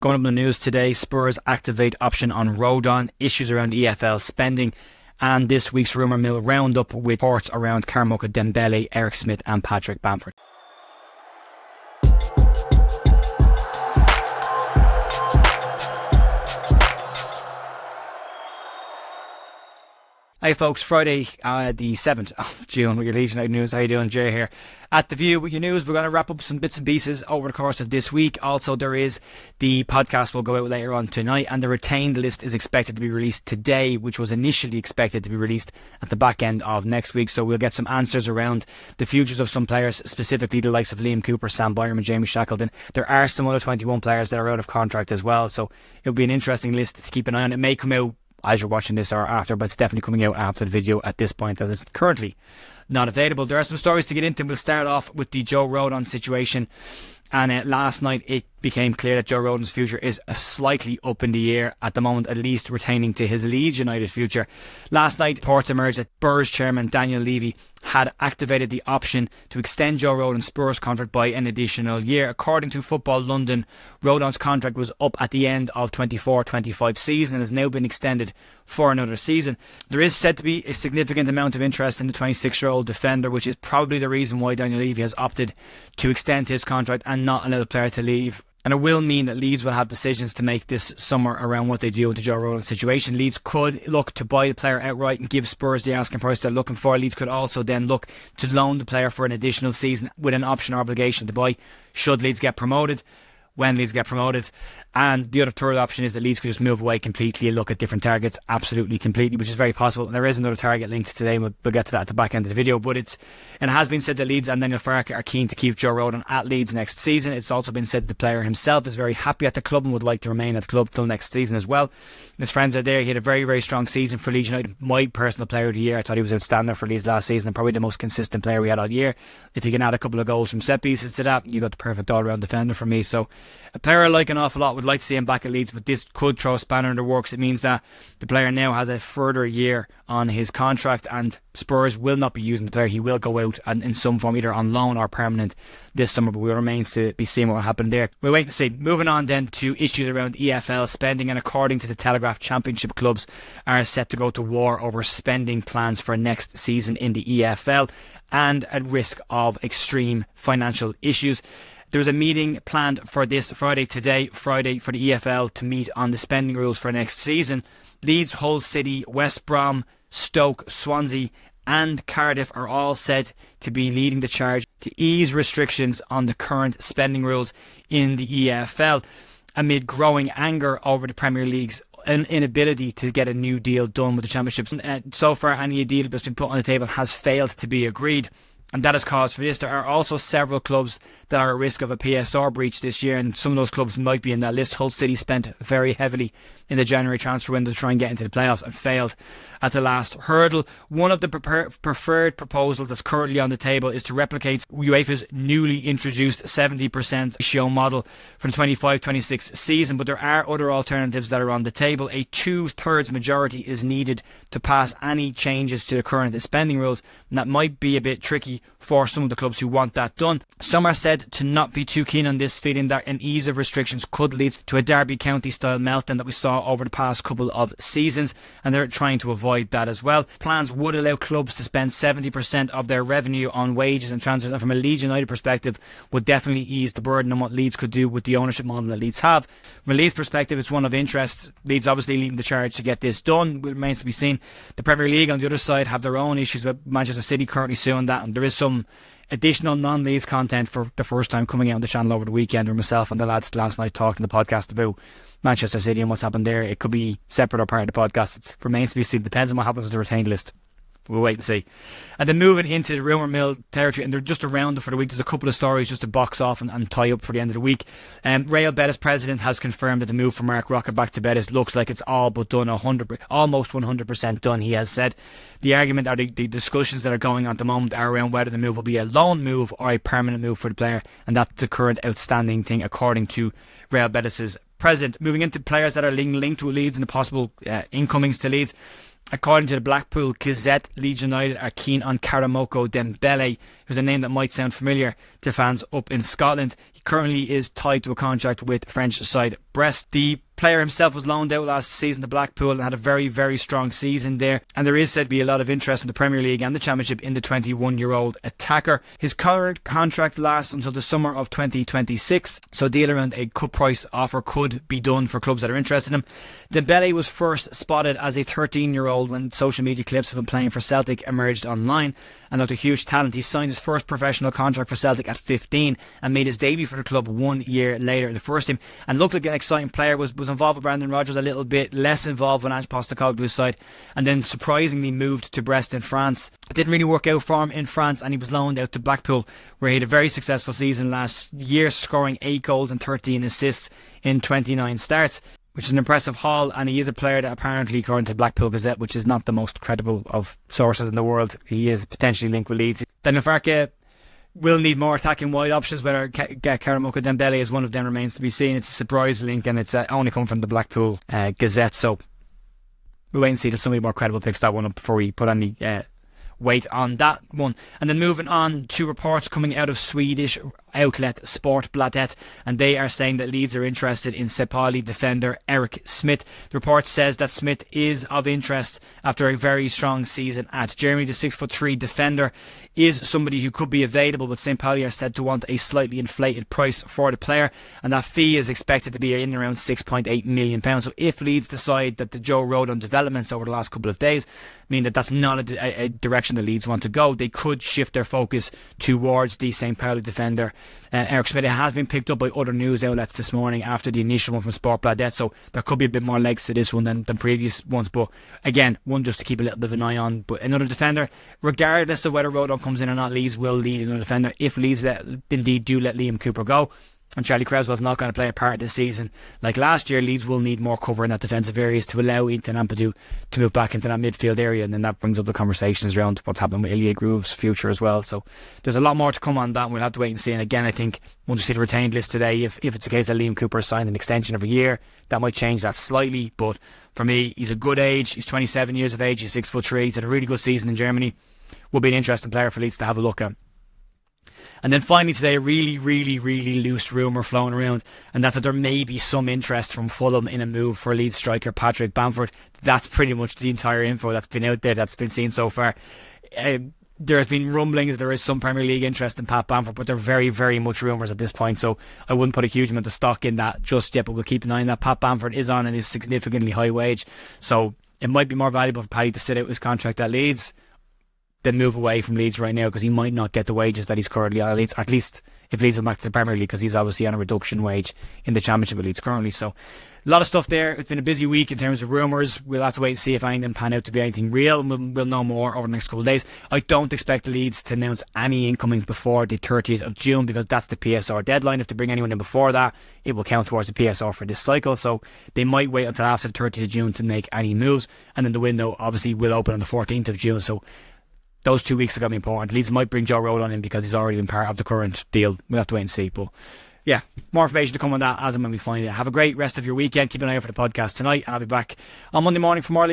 Going up in the news today, Spurs activate option on Rodon, issues around EFL spending, and this week's rumour mill roundup with reports around Karamoko, Dembele, Eric Smith and Patrick Bamford. Hey folks, Friday the 7th of June with your Leeds United news. How you doing? Jay here at The View with your news. We're going to wrap up some bits and pieces over the course of this week. Also, there is the podcast will go out later on tonight, and the retained list is expected to be released today, which was initially expected to be released at the back end of next week. So we'll get some answers around the futures of some players, specifically the likes of Liam Cooper, Sam Byram and Jamie Shackleton. There are some other 21 players that are out of contract as well, so it'll be an interesting list to keep an eye on. It may come out as you're watching this or after, but it's definitely coming out after the video at this point, as it's currently not available. There are some stories to get into. We'll start off with the Joe Rodon situation. And last night it became clear that Joe Rodon's future is slightly up in the air at the moment, at least retaining to his Leeds United future. Last night reports emerged that Spurs chairman Daniel Levy had activated the option to extend Joe Rodon's Spurs contract by an additional year. According to Football London, Rodon's contract was up at the end of 24-25 season and has now been extended for another season. There is said to be a significant amount of interest in the 26-year-old defender, which is probably the reason why Daniel Levy has opted to extend his contract and not allow the player to leave. And it will mean that Leeds will have decisions to make this summer around what they do with the Joe Rodon situation. Leeds could look to buy the player outright and give Spurs the asking price they're looking for. Leeds could also then look to loan the player for an additional season with an option obligation to buy should Leeds get promoted, when Leeds get promoted. And the other third option is that Leeds could just move away completely and look at different targets, absolutely completely, which is very possible. And there is another target linked today, and we'll get to that at the back end of the video. But it has been said that Leeds and Daniel Farke are keen to keep Joe Rodon at Leeds next season. It's also been said that the player himself is very happy at the club and would like to remain at the club till next season as well. His friends are there. He had a very, very strong season for Leeds United. My personal player of the year. I thought he was outstanding for Leeds last season and probably the most consistent player we had all year. If you can add a couple of goals from set pieces to that, you got the perfect all-round defender for me. So a player I like an awful lot, would like to see him back at Leeds, but this could throw a spanner in the works. It means that the player now has a further year on his contract, and Spurs will not be using the player. He will go out and in some form, either on loan or permanent this summer, but it remains to be seen what will happen there. We'll wait and see. Moving on then to issues around EFL spending, and according to the Telegraph, Championship clubs are set to go to war over spending plans for next season in the EFL and at risk of extreme financial issues. There's a meeting planned for this Friday for the EFL to meet on the spending rules for next season. Leeds, Hull City, West Brom, Stoke, Swansea and Cardiff are all said to be leading the charge to ease restrictions on the current spending rules in the EFL amid growing anger over the Premier League's inability to get a new deal done with the Championships. So far, any deal that's been put on the table has failed to be agreed, and that has caused for this. There are also several clubs that are at risk of a PSR breach this year, and some of those clubs might be in that list. Hull City spent very heavily in the January transfer window to try and get into the playoffs and failed at the last hurdle. One of the preferred proposals that's currently on the table is to replicate UEFA's newly introduced 70% ratio model for the 25-26 season, but there are other alternatives that are on the table. A 2/3 majority is needed to pass any changes to the current spending rules, and that might be a bit tricky for some of the clubs who want that done. Some are said to not be too keen on this, feeling that an ease of restrictions could lead to a Derby County style meltdown that we saw over the past couple of seasons, and they're trying to avoid that as well. Plans would allow clubs to spend 70% of their revenue on wages and transfers, and from a Leeds United perspective would definitely ease the burden on what Leeds could do with the ownership model that Leeds have. From a Leeds perspective, it's one of interest. Leeds obviously leading the charge to get this done. It remains to be seen. The Premier League on the other side have their own issues with Manchester City currently suing that, and there is some additional non-Leeds content for the first time coming out on the channel over the weekend, where myself and the lads last night talked in the podcast about Manchester City and what's happened there. It could be separate or part of the podcast. It remains to be seen. Depends on what happens with the retained list. We'll wait and see. And then moving into the rumour mill territory, and they're just around it for the week. There's a couple of stories just to box off and tie up for the end of the week. Real Betis president has confirmed that the move for Mark Rocket back to Betis looks like it's all but done, almost 100% done, he has said. The argument or the discussions that are going on at the moment are around whether the move will be a loan move or a permanent move for the player, and that's the current outstanding thing according to Real Betis' present. Moving into players that are linked to Leeds and the possible incomings to Leeds. According to the Blackpool Gazette, Leeds United are keen on Karamoko Dembele, who's a name that might sound familiar to fans up in Scotland. He currently is tied to a contract with French side Brest. The player himself was loaned out last season to Blackpool and had a very, very strong season there. And there is said to be a lot of interest from the Premier League and the Championship in the 21-year-old attacker. His current contract lasts until the summer of 2026, so a deal around a cut price offer could be done for clubs that are interested in him. Dembele was first spotted as a 13-year-old when social media clips of him playing for Celtic emerged online, and looked a huge talent. He signed his first professional contract for Celtic at 15 and made his debut for the club 1 year later in the first team, and looked like an exciting player. Was involved with Brendan Rodgers a little bit, less involved when Ange Postecoglou's side, and then surprisingly moved to Brest in France. It didn't really work out for him in France, and he was loaned out to Blackpool, where he had a very successful season last year, scoring 8 goals and 13 assists in 29 starts, which is an impressive haul. And he is a player that apparently, according to Blackpool Gazette, which is not the most credible of sources in the world, he is potentially linked with Leeds. Then Farke will need more attacking wide options. Whether Karamoko Dembele is one of them remains to be seen. It's a surprise link, and it's only come from the Blackpool Gazette, so we'll wait and see till somebody more credible picks that one up before we put any weight on that one. And then moving on to reports coming out of Swedish outlet Sportbladet, and they are saying that Leeds are interested in St.Pauli defender Eric Smith. The report says that Smith is of interest after a very strong season at Germany. The 6'3" defender is somebody who could be available, but St. Pauli are said to want a slightly inflated price for the player, and that fee is expected to be in around £6.8 million. So if Leeds decide that the Joe Rodon developments over the last couple of days mean that that's not a direction the Leeds want to go, they could shift their focus towards the St. Pauli defender Eric Smith. It has been picked up by other news outlets this morning after the initial one from Sportbladet, so there could be a bit more legs to this one than previous ones, but again, one just to keep a little bit of an eye on. But another defender, regardless of whether Rodon comes in or not, Leeds will need another defender if Leeds indeed do let Liam Cooper go. And Charlie Cresswell's not going to play a part this season. Like last year, Leeds will need more cover in that defensive areas to allow Ethan Ampadu to move back into that midfield area, and then that brings up the conversations around what's happening with Ilya Groove's future as well. So there's a lot more to come on that, and we'll have to wait and see. And again, I think once we see the retained list today, if it's the case that Liam Cooper signed an extension of a year, that might change that slightly. But for me, he's a good age. He's 27 years of age. He's 6'3". He's had a really good season in Germany. Will be an interesting player for Leeds to have a look at. And then finally today, a really, really, really loose rumour flowing around, and that's that there may be some interest from Fulham in a move for Leeds striker Patrick Bamford. That's pretty much the entire info that's been out there, that's been seen so far. There has been rumblings that there is some Premier League interest in Pat Bamford, but they're very, very much rumours at this point, so I wouldn't put a huge amount of stock in that just yet, but we'll keep an eye on that. Pat Bamford is on a significantly high wage, so it might be more valuable for Paddy to sit out his contract at Leeds than move away from Leeds right now, because he might not get the wages that he's currently on at Leeds, or at least if Leeds go back to the Premier League, because he's obviously on a reduction wage in the Championship of Leeds currently. So a lot of stuff there. It's been a busy week in terms of rumours. We'll have to wait and see if any of them pan out to be anything real. We'll know more over the next couple of days. I don't expect Leeds to announce any incomings before the 30th of June, because that's the PSR deadline. If they bring anyone in before that, it will count towards the PSR for this cycle, so they might wait until after the 30th of June to make any moves, and then the window obviously will open on the 14th of June, so those 2 weeks are going to be important. Leeds might bring Joe Rodon in because he's already been part of the current deal. We'll have to wait and see. But yeah, more information to come on that as and when we find it. Have a great rest of your weekend. Keep an eye out for the podcast tonight, and I'll be back on Monday morning for more Leeds.